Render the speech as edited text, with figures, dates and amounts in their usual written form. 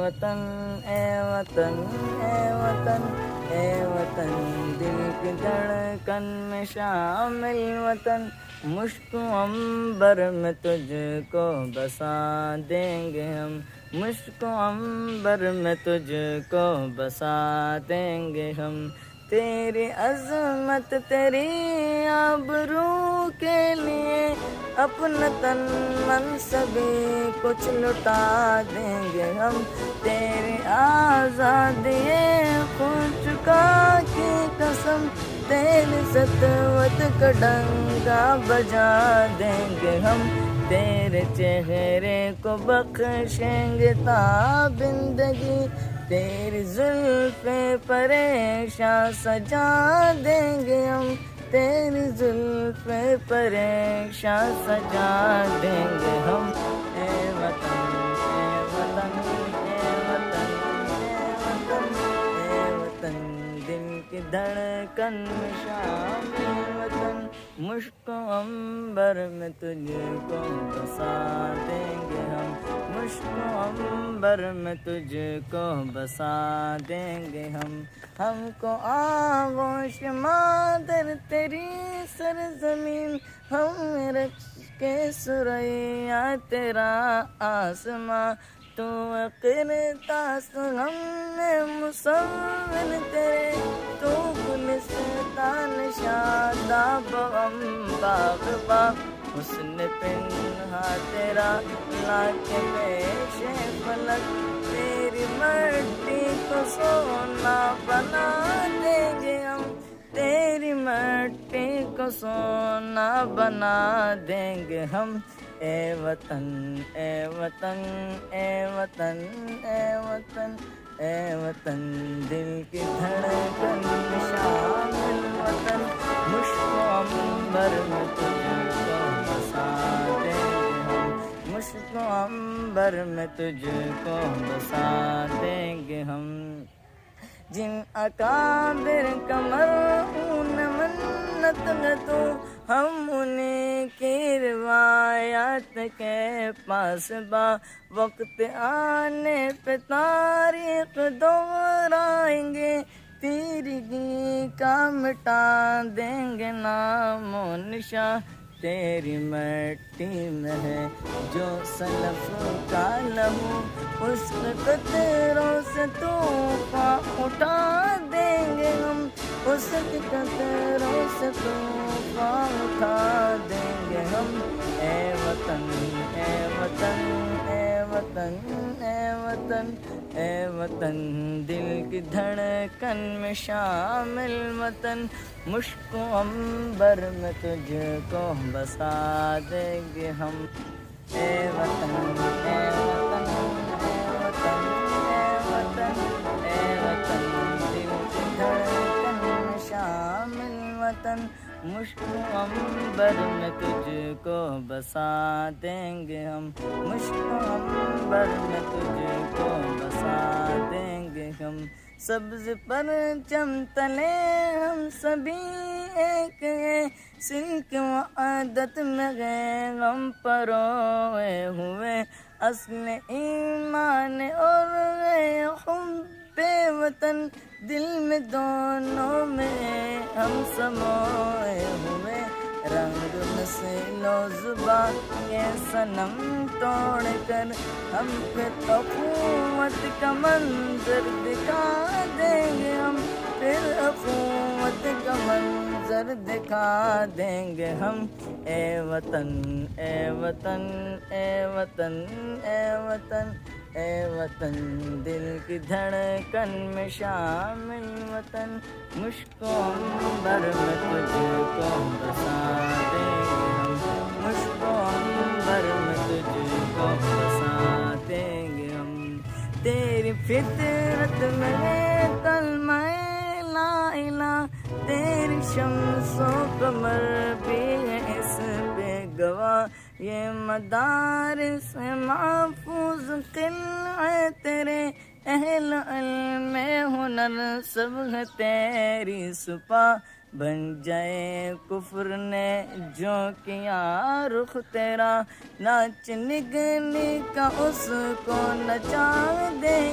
وطن اے وطن اے وطن اے وطن دل کی دھڑکن میں شامل وطن مشک و عنبر میں تجھ کو بسا دیں گے ہم مشک و عنبر میں تجھ کو بسا دیں گے ہم تیری عظمت تیری آبرو کے لیے اپنا تن من سبھی کچھ لٹا دیں گے ہم تیری آزادی خود چکا کی قسم تیری سطوت کا ڈنکا بجا دیں گے ہم تیرے چہرے کو بخشیں گے تابندگی تیری زلف پریشاں سجا دیں گے ہم تیری زلف پریشاں سجا دیں گے ہم اے وطن اے وطن اے وطن اے وطن اے وطن دل کی دھڑکن میں شامل وطن مشک و عنبر میں تجھ کو بسا دیں گے ہم مشک و عنبر میں تجھ کو بسا دیں گے ہم کو آغوش مادر تیری سرزمین ہم رکھ کے سریا تیرا آسماں تو قرطاس ہم میں مصور تیرے تو گلستان شاداب غم باغباں حسن پنہا تیرا لاکھ پیش فلک تیری مٹی کو سونا بنا دیں گے ہم تیری مٹی کو سونا بنا دیں گے ہم اے وطن اے وطن اے وطن اے وطن اے وطن دل کی دھڑکن میں شامل وطن مشک و عنبر میں تجھ کو بسا دیں گے ہم مشک و عنبر میں تجھ کو بسا دیں گے ہم جن اکابر کا مرہون منت ہے تو ہم انہیں کی روایات کے پاس با وقت آنے پہ تاریخ دہرائیں گے تیرگی کا مٹا دیں گے نام و نشاں تیری مٹی میں ہے جو سلف کا لہو اس قطروں سے طوفان اٹھا دیں گے ہم اس قطروں سے طوفان اٹھا دیں گے ہم اے وطن اے وطن اے وطن اے وطن اے وطن دل کی دھڑکن میں شامل وطن مشک و عنبر میں تجھ کو بسا دیں گے ہم اے وطن اے وطن اے وطن اے وطن اے وطن دل کی دھڑکن میں شامل وطن مشک و عنبر میں تجھ کو بسا دیں گے ہم مشک و عنبر میں تجھ کو بسا دیں گے ہم سبز پرچم تلے ہم سبھی ایک ہیں سلک وعدت میں غیر غم پروئے ہوئے اصل ایمان اور حب وطن دل میں دونوں میں ہم سموئے ہوئے رنگ نسل و زبان کے صنم توڑ کر ہم پھر اخوت کا منظر دکھا دیں گے ہم پھر اخوت کا منظر دکھا دیں گے ہم اے وطن اے وطن اے وطن اے وطن اے وطن دل کی دھڑکن میں شامل وطن مشک و عنبر میں تجھ کو بسا دیں گے ہم مشک و عنبر میں تجھ کو بسا دیں گے ہم تیری فطرت میں ہے کلمہ لا الہ تیری شمس و قمر بھی ہے اس پہ گواہ یہ مدارس محفوظ قلعہ تیرے اہل علم ہنر سب ہے تیری سپاہ بن جائے کفر نے جو کیا رخ تیرا ناچ نگنی کا اس کو نچا دیں